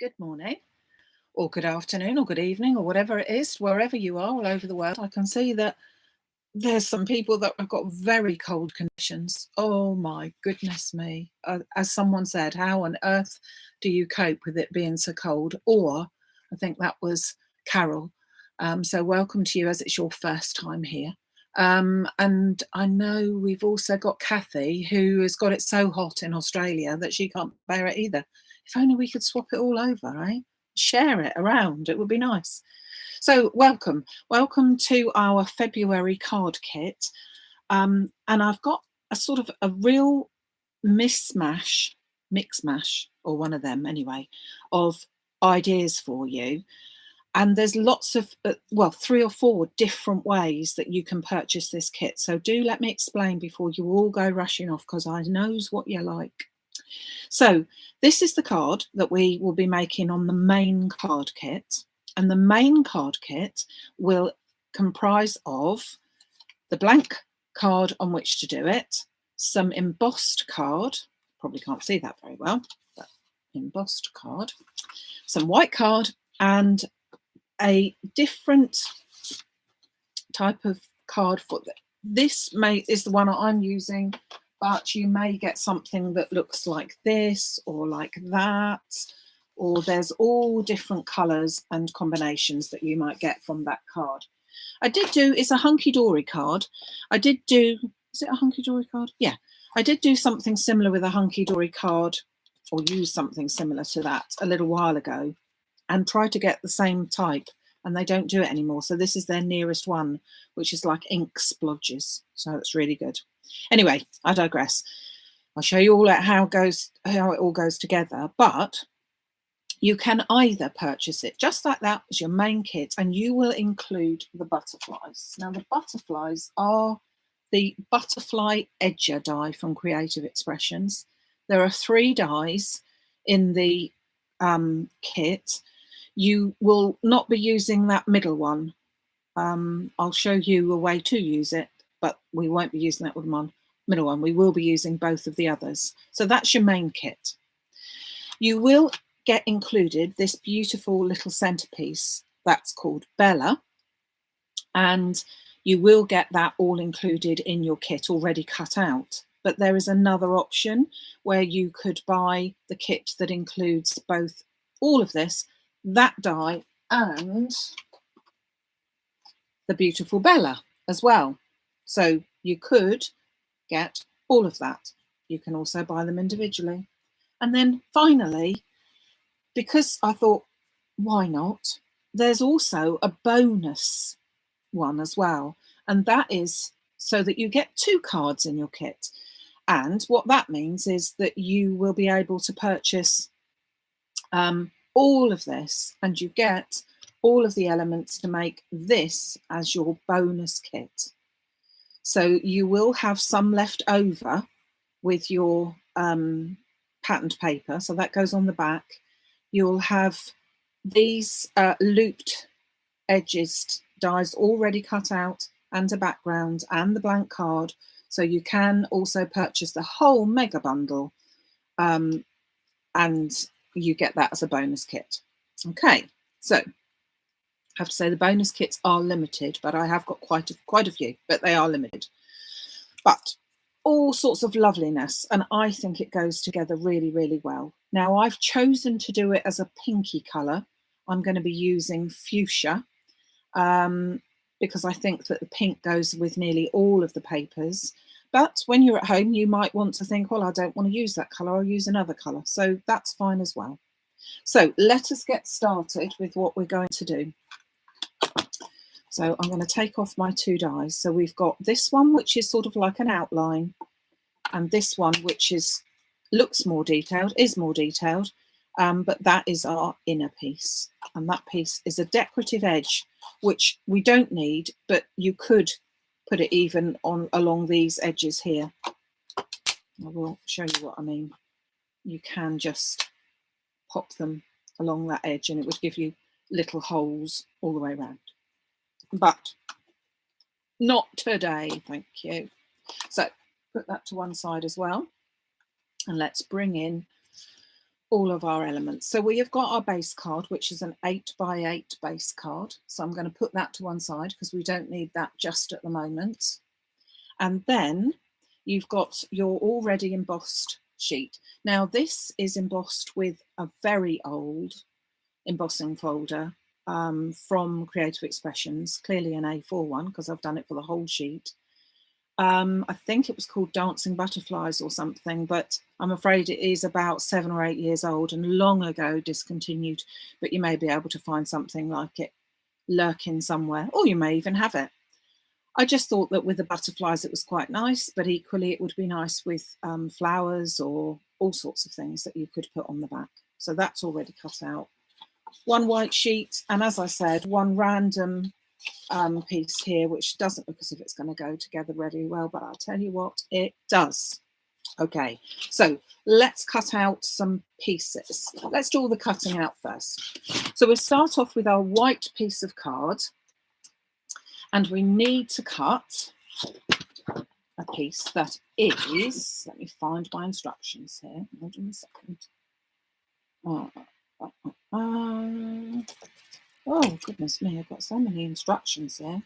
good morning, or good afternoon, or good evening, or whatever it is, wherever you are all over the world. I can see that there's some people that have got very cold conditions. Oh my goodness me. As someone said, how on earth do you cope with it being so cold? Or I think that was Carol. So welcome to you as it's your first time here. And I know we've also got Kathy, who has got it so hot in Australia that she can't bear it either. If only we could swap it all over, eh? Share it around. It would be nice. So welcome to our February card kit. And I've got a sort of a real mix mash, or one of them anyway, of ideas for you. And there's lots of, 3 or 4 different ways that you can purchase this kit. So do let me explain before you all go rushing off, because I knows what you like. So this is the card that we will be making on the main card kit. And the main card kit will comprise of the blank card on which to do it, some embossed card, probably can't see that very well, but embossed card, some white card, and a different type of card for this is the one I'm using, but you may get something that looks like this or like that, or there's all different colours and combinations that you might get from that card. It's a Hunky Dory card. Is it a Hunky Dory card? Yeah, I did do something similar with a Hunky Dory card, or use something similar to that a little while ago, and try to get the same type, and they don't do it anymore. So this is their nearest one, which is like ink splodges. So it's really good. Anyway, I digress. I'll show you all how it all goes together, but you can either purchase it just like that as your main kit, and you will include the butterflies. Now the butterflies are the butterfly edger die from Creative Expressions. There are 3 dies in the kit. You will not be using that middle one. I'll show you a way to use it, but we won't be using that middle one. We will be using both of the others. So that's your main kit. You will get included this beautiful little centerpiece that's called Bella, and you will get that all included in your kit already cut out. But there is another option where you could buy the kit that includes both all of this, that die, and the beautiful Bella as well. So you could get all of that. You can also buy them individually. And then finally, because I thought, why not? There's also a bonus one as well. And that is so that you get 2 cards in your kit. And what that means is that you will be able to purchase all of this, and you get all of the elements to make this as your bonus kit. So you will have some left over with your patterned paper. So that goes on the back. You'll have these looped edges dies already cut out, and a background, and the blank card. So you can also purchase the whole mega bundle, and you get that as a bonus kit. Okay, so I have to say the bonus kits are limited, but I have got quite a few, but they are limited. But all sorts of loveliness, and I think it goes together really, really well. Now I've chosen to do it as a pinky colour. I'm going to be using fuchsia because I think that the pink goes with nearly all of the papers. But when you're at home, you might want to think, well, I don't want to use that colour, I'll use another colour. So that's fine as well. So let us get started with what we're going to do. So I'm going to take off my 2 dies. So we've got this one, which is sort of like an outline, and this one, which looks more detailed, is more detailed, but that is our inner piece. And that piece is a decorative edge, which we don't need, but you could put it even along these edges here. I will show you what I mean. You can just pop them along that edge and it would give you little holes all the way around. But not today, thank you. So put that to one side as well. And let's bring in all of our elements. So we have got our base card, which is an 8x8 base card. So I'm going to put that to one side because we don't need that just at the moment. And then you've got your already embossed sheet. Now this is embossed with a very old embossing folder from Creative Expressions, clearly an A4 one because I've done it for the whole sheet. I think it was called Dancing Butterflies or something, but I'm afraid it is about 7 or 8 years old and long ago discontinued, but you may be able to find something like it lurking somewhere, or you may even have it. I just thought that with the butterflies it was quite nice, but equally it would be nice with flowers or all sorts of things that you could put on the back. So that's already cut out. One white sheet, and as I said, one random piece here, which doesn't look as if it's going to go together really well, but I'll tell you what, it does. Okay, so let's cut out some pieces. Let's do all the cutting out first. So we'll start off with our white piece of card, and we need to cut a piece that is, let me find my instructions here, hold on a second. Oh, goodness me, I've got so many instructions here.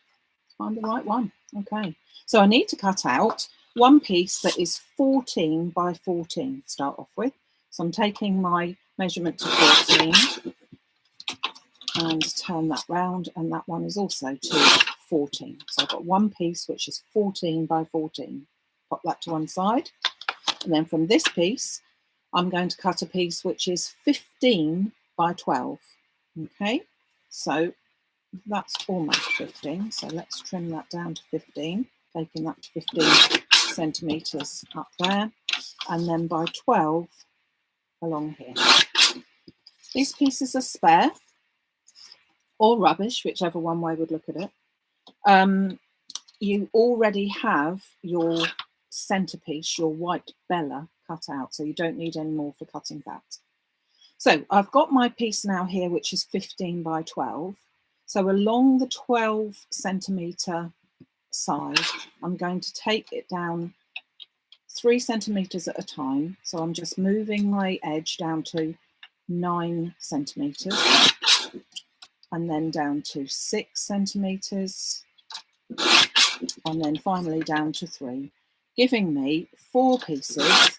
Find the right one. Okay, so I need to cut out one piece that is 14 by 14 to start off with. So I'm taking my measurement to 14 and turn that round, and that one is also to 14. So I've got one piece which is 14 by 14. Pop that to one side. And then from this piece, I'm going to cut a piece which is 15 by 12. Okay, so that's almost 15. So let's trim that down to 15, taking that to 15 centimetres up there, and then by 12 along here. These pieces are spare or rubbish, whichever one way would look at it. You already have your centerpiece, your white Bella, cut out, so you don't need any more for cutting that. So I've got my piece now here, which is 15 by 12. So along the 12 centimetre side, I'm going to take it down 3 centimetres at a time. So I'm just moving my edge down to 9 centimetres and then down to 6 centimetres and then finally down to 3, giving me 4 pieces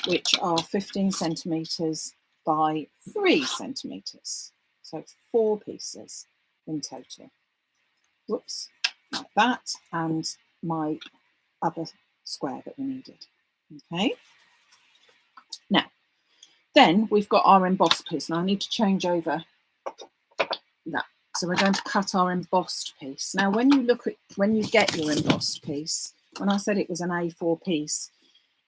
which are 15 centimetres by 3 centimetres. So 4 pieces in total. Whoops, like that, and my other square that we needed. Okay. Now, then we've got our embossed piece. Now I need to change over that. So we're going to cut our embossed piece. Now, when you get your embossed piece, when I said it was an A4 piece,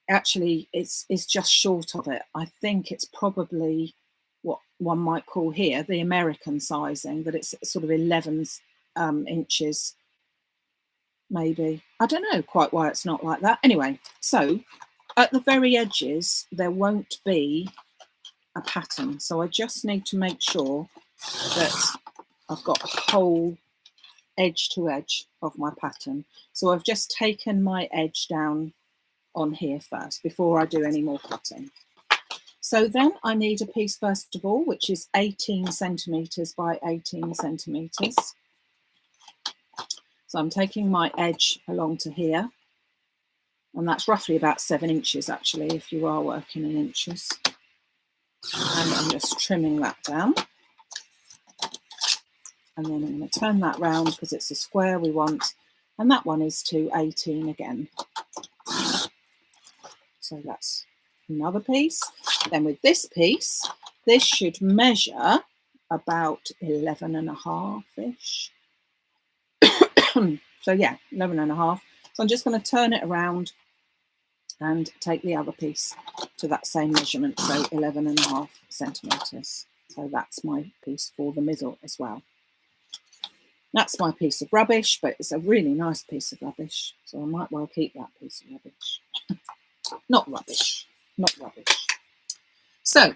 actually it's just short of it. I think it's probably what one might call here the American sizing, that it's sort of 11 inches, maybe. I don't know quite why it's not like that. Anyway, so at the very edges, there won't be a pattern. So I just need to make sure that I've got a whole edge to edge of my pattern. So I've just taken my edge down on here first before I do any more cutting. So then I need a piece first of all, which is 18 centimetres by 18 centimetres. So I'm taking my edge along to here, and that's roughly about 7 inches actually, if you are working in inches. And I'm just trimming that down. And then I'm going to turn that round because it's a square we want, and that one is to 18 again. So that's another piece. Then with this piece, this should measure about 11.5-ish. So yeah, 11.5. So I'm just going to turn it around and take the other piece to that same measurement, so 11.5 centimetres. So that's my piece for the middle as well. That's my piece of rubbish, but it's a really nice piece of rubbish, so I might well keep that piece of rubbish. Not rubbish, not rubbish. So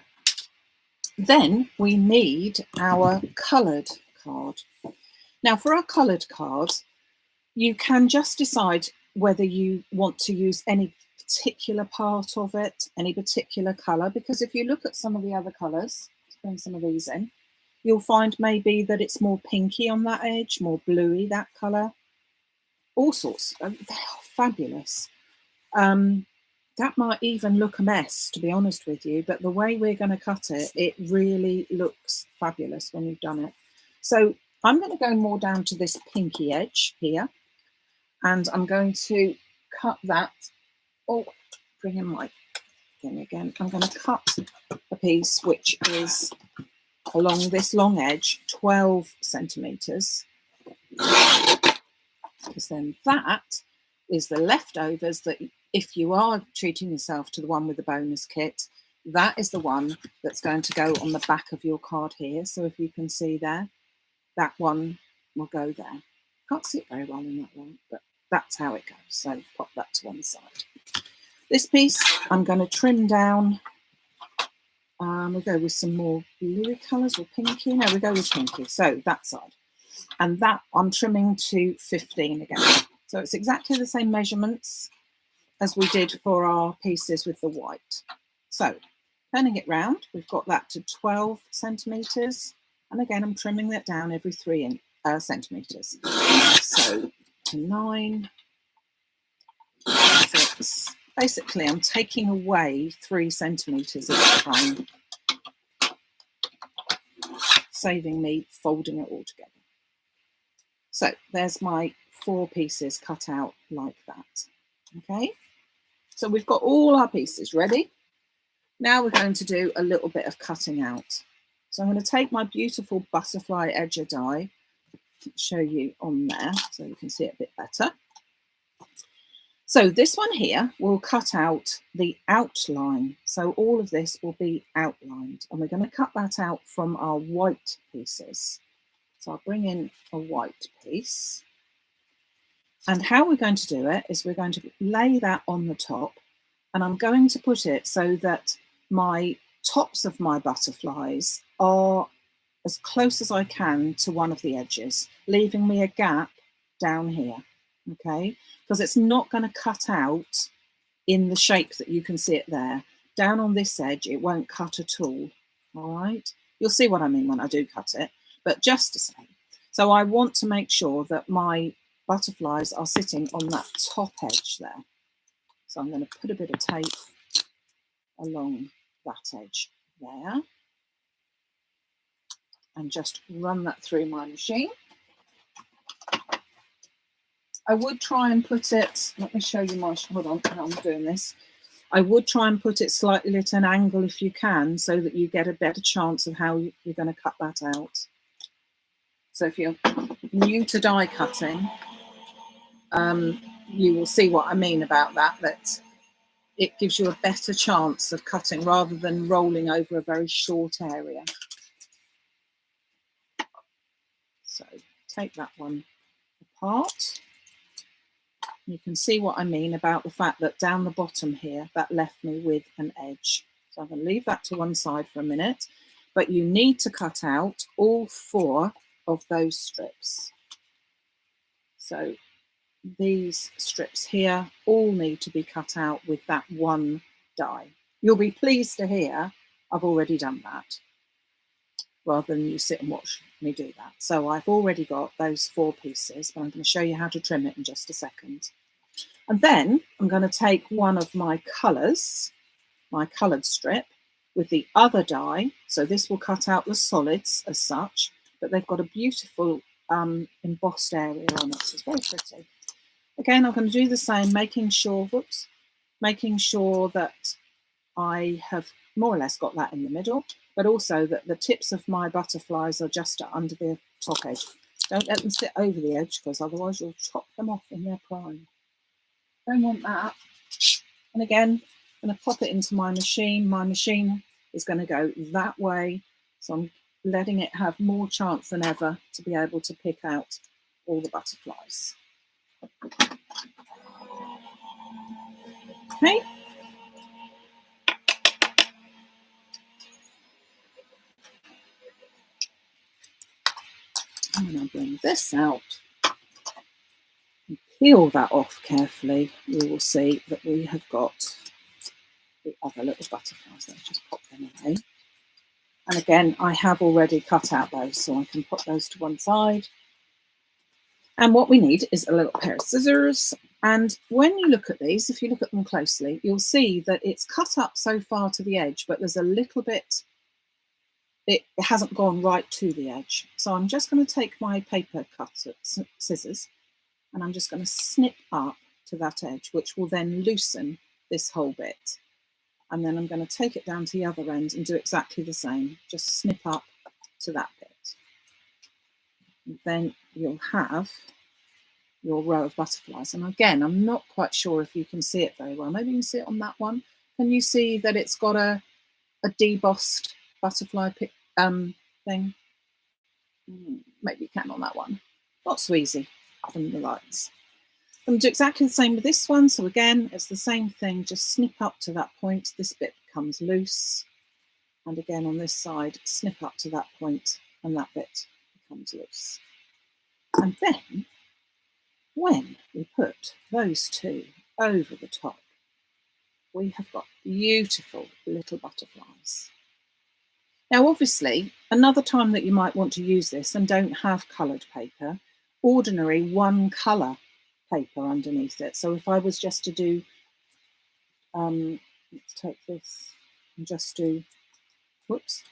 then we need our coloured card. Now for our coloured card, you can just decide whether you want to use any particular part of it, any particular colour, because if you look at some of the other colours, let's bring some of these in, you'll find maybe that it's more pinky on that edge, more bluey, that colour, all sorts. They are fabulous. That might even look a mess, to be honest with you, but the way we're going to cut it, it really looks fabulous when you've done it. So I'm going to go more down to this pinky edge here, and I'm going to cut that. Oh, bring in my thing again. I'm going to cut a piece which is along this long edge, 12 centimetres, because then that is the leftovers that, if you are treating yourself to the one with the bonus kit, that is the one that's going to go on the back of your card here. So if you can see there, that one will go there. Can't see it very well in that light, but that's how it goes. So pop that to one side. This piece I'm going to trim down. We'll go with some more bluey colours or pinky. No, we go with pinky. So that side. And that I'm trimming to 15 again. So it's exactly the same measurements as we did for our pieces with the white. So turning it round, we've got that to 12 centimetres. And again, I'm trimming that down every 3 centimetres. So to 9, 6. Basically, I'm taking away 3 centimetres each time, saving me folding it all together. So there's my 4 pieces cut out like that. Okay, so we've got all our pieces ready. Now we're going to do a little bit of cutting out. So I'm going to take my beautiful butterfly edger die, show you on there so you can see it a bit better. So this one here will cut out the outline. So all of this will be outlined, and we're going to cut that out from our white pieces. So I'll bring in a white piece. And how we're going to do it is we're going to lay that on the top, and I'm going to put it so that my tops of my butterflies are as close as I can to one of the edges, leaving me a gap down here, okay? Because it's not going to cut out in the shape that you can see it there. Down on this edge, it won't cut at all, all right? You'll see what I mean when I do cut it, but just to say. So I want to make sure that my butterflies are sitting on that top edge there. So I'm going to put a bit of tape along that edge there and just run that through my machine. I would try and put it, let me show you my, hold on, how I'm doing this. I would try and put it slightly at an angle if you can, so that you get a better chance of how you're going to cut that out. So if you're new to die cutting, you will see what I mean about that, that it gives you a better chance of cutting rather than rolling over a very short area. So take that one apart. You can see what I mean about the fact that down the bottom here, that left me with an edge. So I'm going to leave that to one side for a minute, but you need to cut out all 4 of those strips. So these strips here all need to be cut out with that one die. You'll be pleased to hear I've already done that, rather than you sit and watch me do that. So I've already got those 4 pieces, but I'm going to show you how to trim it in just a second. And then I'm going to take one of my colours, my coloured strip, with the other die. So this will cut out the solids as such, but they've got a beautiful embossed area on it. So it's very pretty. Again, I'm going to do the same, making sure that I have more or less got that in the middle, but also that the tips of my butterflies are just under the top edge. Don't let them sit over the edge, because otherwise you'll chop them off in their prime. Don't want that. And again, I'm going to pop it into my machine. My machine is going to go that way, so I'm letting it have more chance than ever to be able to pick out all the butterflies. Okay. I'm going to bring this out and peel that off carefully, we will see that we have got the other little butterflies. Let's just pop them away. And again, I have already cut out those, so I can put those to one side. And what we need is a little pair of scissors. And when you look at these, if you look at them closely, you'll see that it's cut up so far to the edge, but there's a little bit, it hasn't gone right to the edge. So I'm just going to take my paper cutter scissors, and I'm just going to snip up to that edge, which will then loosen this whole bit. And then I'm going to take it down to the other end and do exactly the same. Just snip up to that bit. And then you'll have your row of butterflies. And again, I'm not quite sure if you can see it very well. Maybe you can see it on that one. Can you see that it's got a debossed butterfly thing? Maybe you can on that one. Not so easy from the lights. I'm going to do exactly the same with this one. So again, it's the same thing. Just snip up to that point. This bit becomes loose. And again, on this side, snip up to that point, and that bit becomes loose. And then, when we put those two over the top, we have got beautiful little butterflies. Now, obviously, another time that you might want to use this and don't have coloured paper, ordinary one colour paper underneath it. So if I was just to do, let's take this and just do, whoops,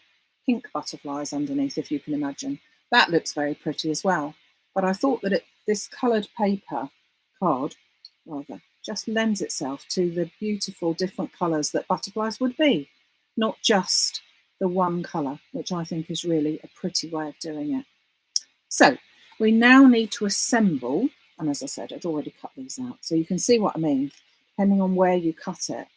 pink butterflies underneath, if you can imagine. That looks very pretty as well. But I thought that this coloured paper card, rather, just lends itself to the beautiful different colours that butterflies would be, not just the one colour, which I think is really a pretty way of doing it. So we now need to assemble, and as I said, I'd already cut these out, so you can see what I mean. Depending on where you cut it,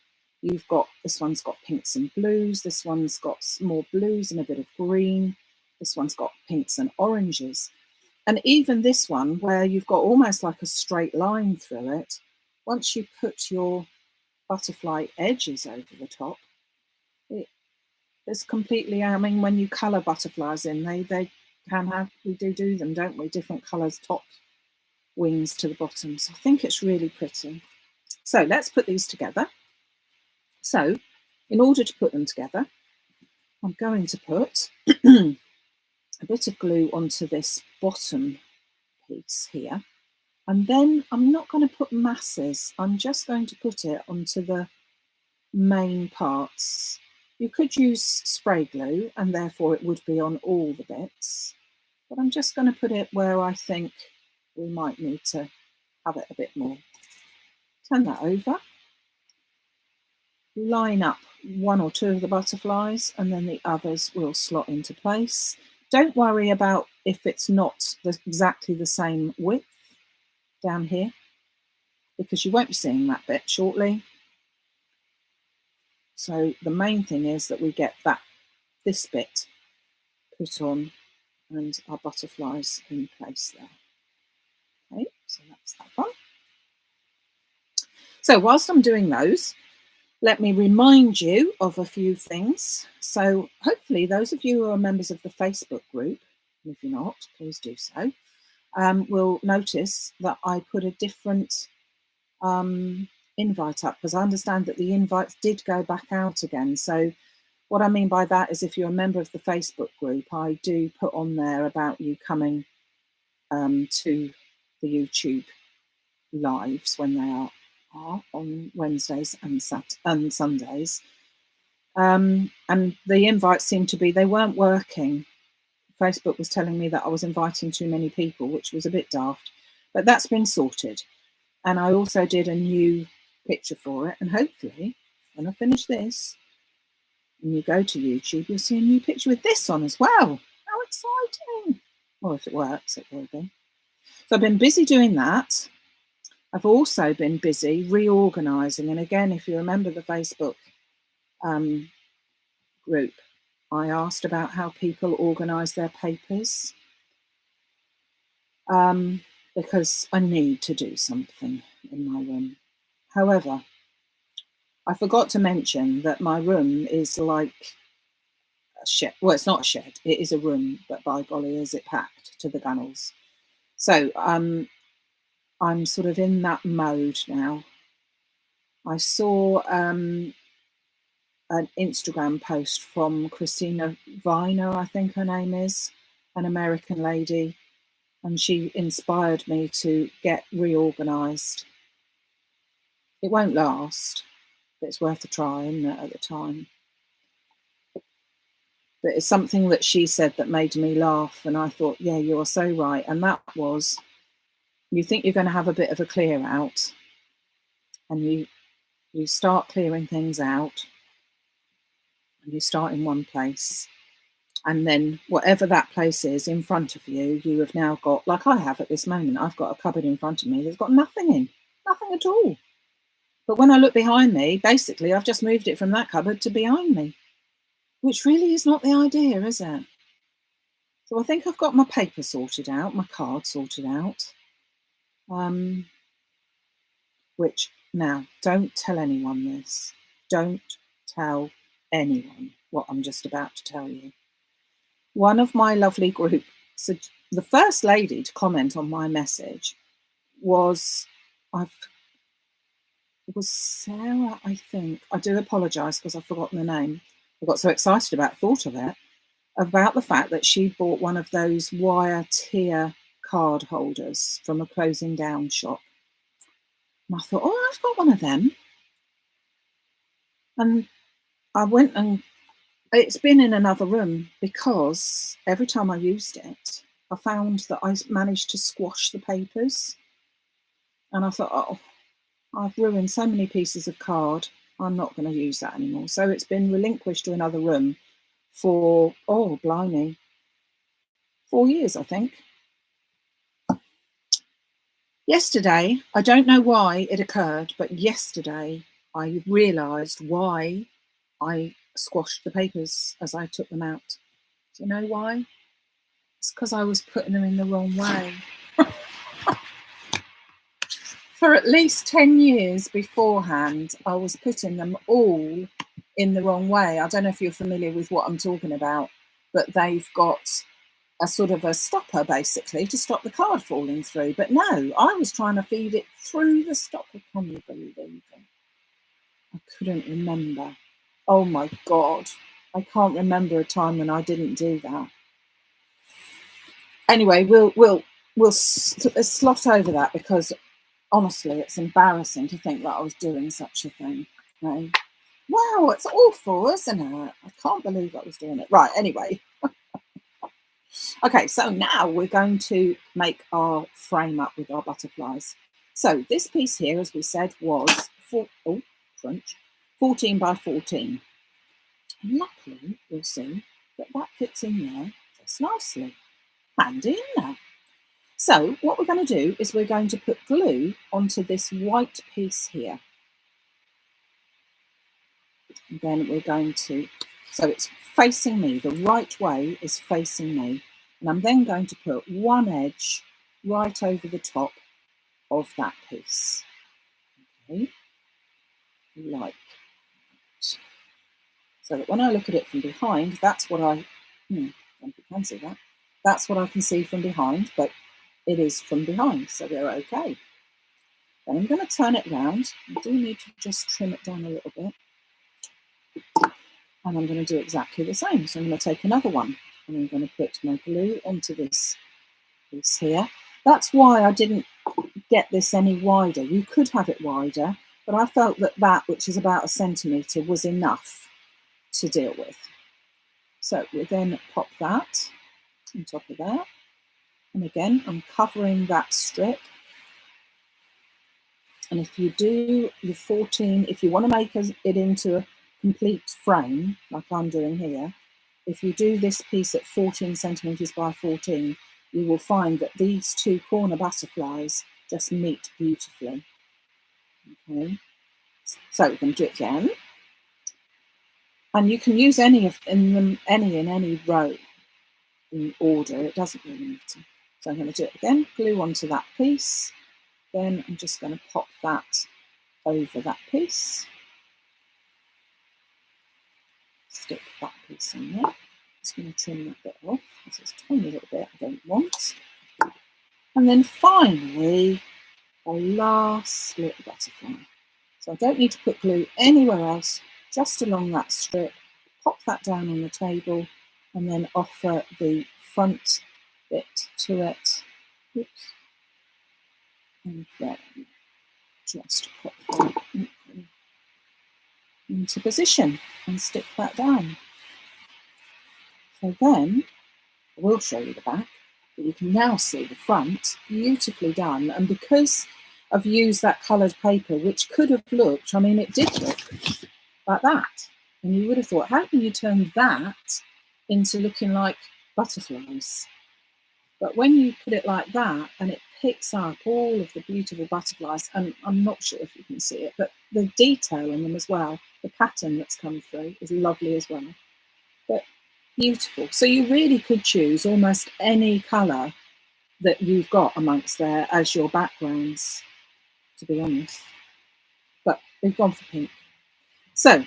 you've got, this one's got pinks and blues, this one's got more blues and a bit of green, this one's got pinks and oranges. And even this one, where you've got almost like a straight line through it, once you put your butterfly edges over the top, it's completely, I mean, when you colour butterflies in, they can have, we do them, don't we? Different colours, top, wings to the bottom. So I think it's really pretty. So let's put these together. So in order to put them together, I'm going to put a bit of glue onto this bottom piece here. And then I'm not going to put masses. I'm just going to put it onto the main parts. You could use spray glue and therefore it would be on all the bits. But I'm just going to put it where I think we might need to have it a bit more. Turn that over. Line up one or two of the butterflies and then the others will slot into place. Don't worry about if it's not exactly the same width down here, because you won't be seeing that bit shortly. So the main thing is that we get this bit put on and our butterflies in place there. Okay, so that's that one. So whilst I'm doing those, let me remind you of a few things. So hopefully those of you who are members of the Facebook group, and if you're not, please do so, will notice that I put a different invite up, because I understand that the invites did go back out again. So what I mean by that is if you're a member of the Facebook group, I do put on there about you coming to the YouTube lives when they are on Wednesdays and Sundays. And the invites seemed to be, they weren't working. Facebook was telling me that I was inviting too many people, which was a bit daft, but that's been sorted. And I also did a new picture for it. And hopefully when I finish this and you go to YouTube, you'll see a new picture with this on as well. How exciting. Well, if it works, it will be. So I've been busy doing that. I've also been busy reorganising. And again, if you remember the Facebook group, I asked about how people organise their papers because I need to do something in my room. However, I forgot to mention that my room is like a shed. Well, it's not a shed, it is a room, but by golly, is it packed to the gunnels. So I'm sort of in that mode now. I saw an Instagram post from Christina Viner, I think her name is, an American lady, and she inspired me to get reorganized. It won't last, but it's worth a try, isn't it, at the time? But it's something that she said that made me laugh, and I thought, yeah, you're so right. And that was, you think you're going to have a bit of a clear out, and you start clearing things out, and you start in one place, and then whatever that place is in front of you, you have now got, like I have at this moment, I've got a cupboard in front of me that's got nothing in, nothing at all. But when I look behind me, basically I've just moved it from that cupboard to behind me, which really is not the idea, is it? So I think I've got my paper sorted out, my card sorted out. Which, now, don't tell anyone this. Don't tell anyone what I'm just about to tell you. One of my lovely group, so the first lady to comment on my message was, it was Sarah, I think. I do apologise because I've forgotten the name. I got so excited about the thought of it, about the fact that she bought one of those wire tier card holders from a closing down shop. And I thought, oh, I've got one of them. And I went, and it's been in another room because every time I used it, I found that I managed to squash the papers. And I thought, oh, I've ruined so many pieces of card. I'm not going to use that anymore. So it's been relinquished to another room for, oh, blimey, 4 years, I think. Yesterday, I don't know why it occurred, but yesterday I realised why I squashed the papers as I took them out. Do you know why? It's because I was putting them in the wrong way. For at least 10 years beforehand, I was putting them all in the wrong way. I don't know if you're familiar with what I'm talking about, but they've got a sort of a stopper basically to stop the card falling through. But no, I was trying to feed it through the stopper. Can you believe it? I couldn't remember. Oh my God. I can't remember a time when I didn't do that. Anyway, we'll slot over that because honestly, it's embarrassing to think that I was doing such a thing. Okay? Wow, it's awful, isn't it? I can't believe I was doing it. Right, anyway. Okay, so now we're going to make our frame up with our butterflies. So this piece here, as we said, was 14 by 14. And luckily, you'll see that that fits in there just nicely. Handy, isn't it? So what we're going to do is we're going to put glue onto this white piece here. And then we're going to, so it's facing me, the right way is facing me. And I'm then going to put one edge right over the top of that piece. Okay, like that. So that when I look at it from behind, that's what I, don't know if you can see that, that's what I can see from behind, but it is from behind, so we're okay. Then I'm going to turn it round. I do need to just trim it down a little bit. And I'm going to do exactly the same. So I'm going to take another one and I'm going to put my glue onto this piece here. That's why I didn't get this any wider. You could have it wider, but I felt that that, which is about 1 centimetre, was enough to deal with. So we then pop that on top of that. And again, I'm covering that strip. And if you do the 14, if you want to make it into a complete frame, like I'm doing here, if you do this piece at 14 centimetres by 14, you will find that these two corner butterflies just meet beautifully. Okay, so we're going to do it again. And you can use any in any row in order, it doesn't really matter. So I'm going to do it again, glue onto that piece. Then I'm just going to pop that over that piece. Stick that piece in there. Just going to trim that bit off. This is a tiny little bit I don't want. And then finally, the last little butterfly. So I don't need to put glue anywhere else, just along that strip. Pop that down on the table and then offer the front bit to it. Oops. And then just pop that into position and stick that down. So then I will show you the back, but you can now see the front, beautifully done. And because I've used that coloured paper, which could have looked, I mean, it did look like that. And you would have thought, how can you turn that into looking like butterflies? But when you put it like that and it picks up all of the beautiful butterflies, and I'm not sure if you can see it, but the detail in them as well, the pattern that's come through is lovely as well. But beautiful. So you really could choose almost any colour that you've got amongst there as your backgrounds, to be honest. But we've gone for pink. So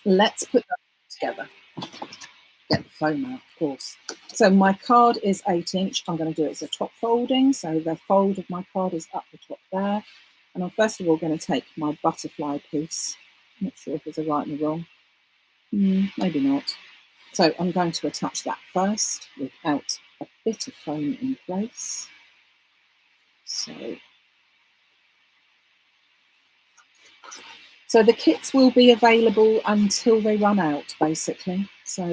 let's put that together. Get the foam out, of course. So my card is 8-inch. I'm going to do it as a top folding. So the fold of my card is up the top there. And I'm first of all going to take my butterfly piece. I'm not sure if there's a right and a wrong. Maybe not. So I'm going to attach that first without a bit of foam in place. So the kits will be available until they run out, basically. So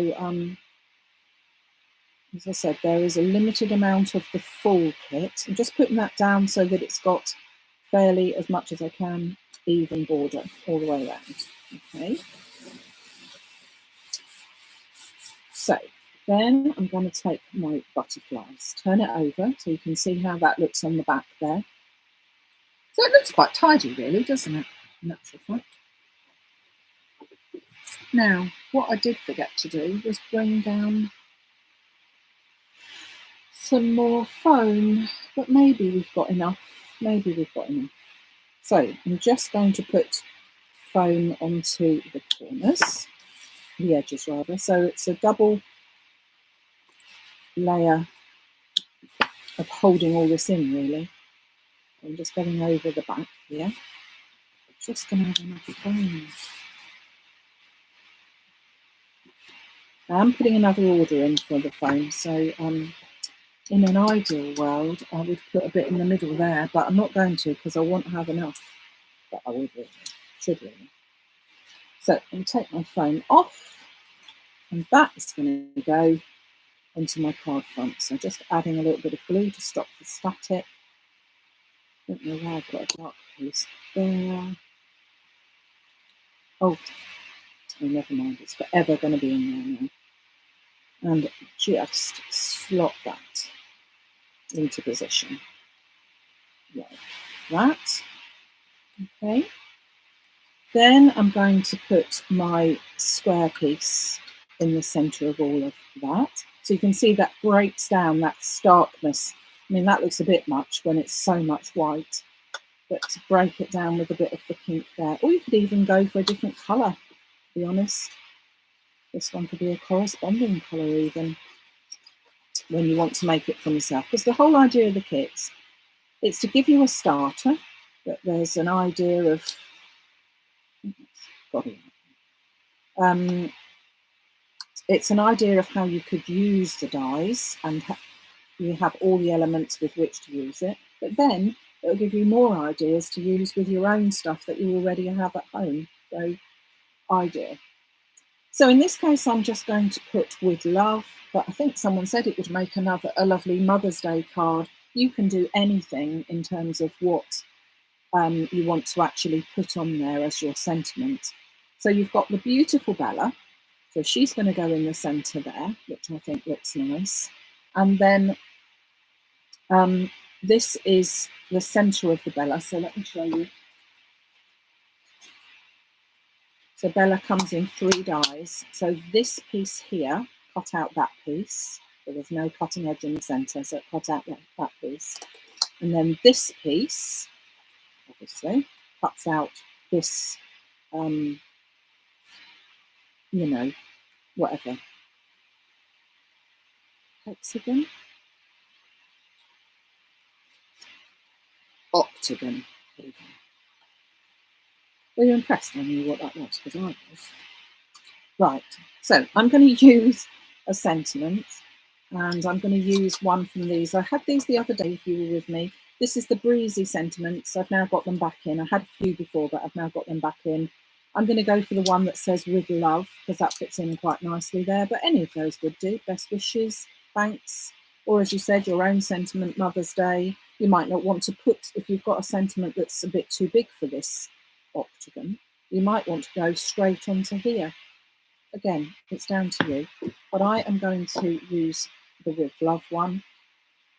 as I said, there is a limited amount of the full kit. I'm just putting that down so that it's got fairly, as much as I can, even border all the way around. Okay. So then I'm going to take my butterflies, turn it over so you can see how that looks on the back there. So it looks quite tidy, really, doesn't it? In actual fact. Now, what I did forget to do was bring down some more foam, but maybe we've got enough. Maybe we've got enough. So I'm just going to put foam onto the corners, the edges rather. So it's a double layer of holding all this in, really. I'm just going over the back here. Just going to have enough foam. I'm putting another order in for the foam, so in an ideal world I would put a bit in the middle there, but I'm not going to because I won't have enough, but I would really, should really. So I'm take my foam off, and that is going to go onto my card front. So just adding a little bit of glue to stop the static. I don't know why I've got a dark piece there. Oh, never mind, it's forever going to be in there now. And just slot that into position like that. Okay. Then I'm going to put my square piece in the centre of all of that. So you can see that breaks down that starkness. I mean, that looks a bit much when it's so much white, but to break it down with a bit of the pink there. Or you could even go for a different colour, to be honest. This one could be a corresponding colour even when you want to make it from yourself. Because the whole idea of the kits, it's to give you a starter, that there's an idea of it's an idea of how you could use the dies, and you have all the elements with which to use it. But then it'll give you more ideas to use with your own stuff that you already have at home. So, ideal. So in this case, I'm just going to put with love, but I think someone said it would make a lovely Mother's Day card. You can do anything in terms of what you want to actually put on there as your sentiment. So you've got the beautiful Bella. So she's going to go in the centre there, which I think looks nice. And then this is the centre of the Bella. So let me show you. So Bella comes in 3 dies. So this piece here, cut out that piece. So there's no cutting edge in the centre, so cut out that piece. And then this piece, obviously, cuts out this, you know, whatever. Hexagon. octagon even. Were you impressed I knew what that was? Because I was. Right, so I'm going to use a sentiment, and I'm going to use one from these. I had these the other day if you were with me. This is the breezy sentiments. I've now got them back in. I had a few before, but I've now got them back in. I'm going to go for the one that says with love, because that fits in quite nicely there, but any of those would do. Best wishes, thanks, or as you said, your own sentiment, Mother's Day. You might not want to put, if you've got a sentiment that's a bit too big for this octagon, you might want to go straight onto here. Again, it's down to you, but I am going to use the with love one.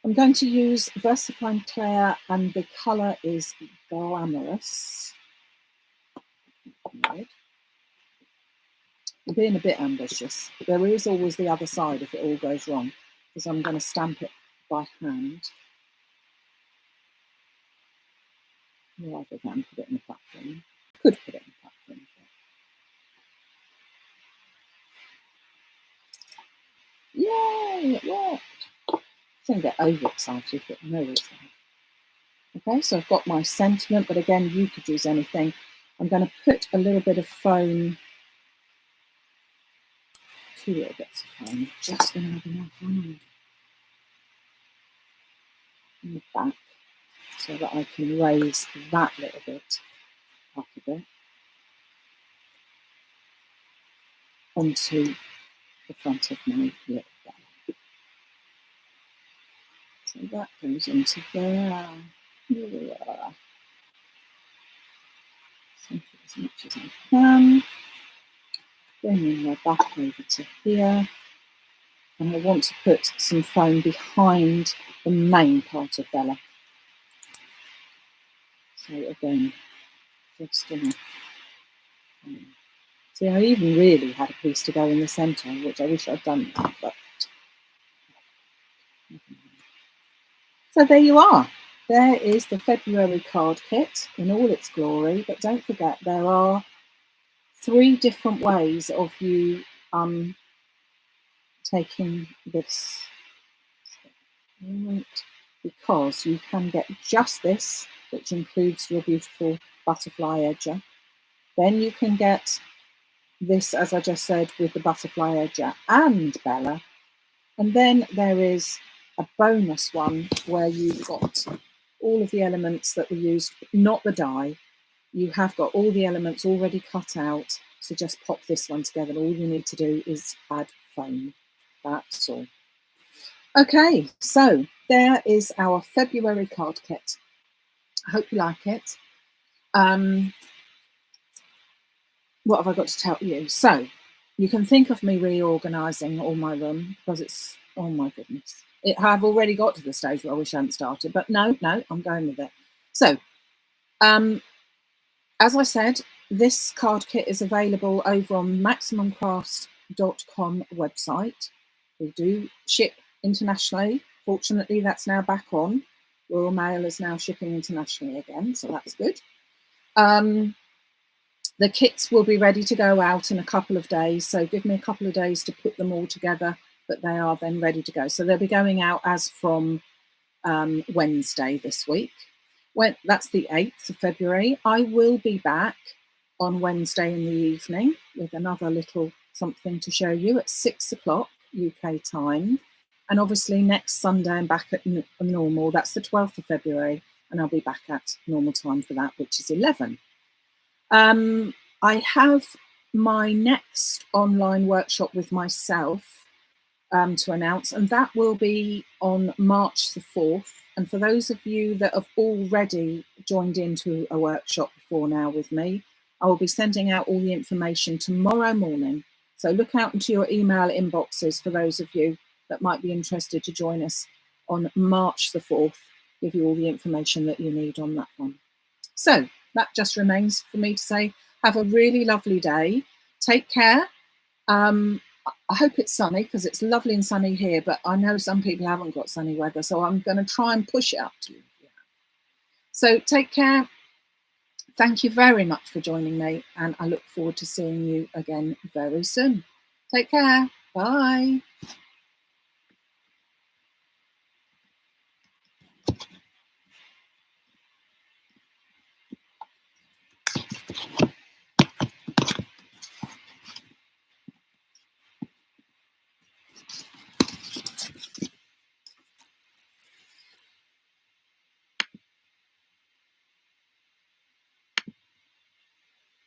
I'm going to use VersaFine Claire, and the colour is Glamorous. Right. I'm being a bit ambitious. There is always the other side if it all goes wrong, because I'm going to stamp it by hand rather than put it in the platform. Could put it in the platform. Yay, it worked. I shouldn't get overexcited, but no, it's not. Okay, so I've got my sentiment, but again, you could use anything. I'm going to put a little bit of foam, 2 little bits of foam, just going to have enough on the back so that I can raise that little bit up a bit onto the front of my little bell. So that goes into there. Yeah. Center as much as I can. Bringing my back over to here. And I want to put some foam behind the main part of Bella. So again, just enough. See, I even really had a piece to go in the centre, which I wish I'd done that, but so there you are. There is the February card kit in all its glory, but don't forget there are 3 different ways of you taking this, because you can get just this, which includes your beautiful butterfly edger. Then you can get this, as I just said, with the butterfly edger and Bella. And then there is a bonus one where you've got all of the elements that were used, not the die. You have got all the elements already cut out. So just pop this one together. All you need to do is add foam. That's all. Okay, so there is our February card kit. I hope you like it. What have I got to tell you? So you can think of me reorganising all my room, because it's, oh my goodness. I've already got to the stage where I wish I hadn't started, but no, I'm going with it. So, as I said, this card kit is available over on maximumcrafts.com website. We do ship internationally. Fortunately, that's now back on. Royal Mail is now shipping internationally again, so that's good. The kits will be ready to go out in a couple of days, so give me a couple of days to put them all together, but they are then ready to go. So they'll be going out as from Wednesday this week. That's the 8th of February. I will be back on Wednesday in the evening with another little something to show you at 6 o'clock UK time. And obviously next Sunday I'm back at normal. That's the 12th of February, and I'll be back at normal time for that, which is 11. I have my next online workshop with myself to announce, and that will be on March the 4th. And for those of you that have already joined into a workshop before now with me, I will be sending out all the information tomorrow morning. So look out into your email inboxes for those of you that might be interested to join us on March the 4th, give you all the information that you need on that one. So that just remains for me to say, have a really lovely day. Take care. I hope it's sunny, because it's lovely and sunny here, but I know some people haven't got sunny weather, so I'm going to try and push it up to you. So take care. Thank you very much for joining me, and I look forward to seeing you again very soon. Take care. Bye.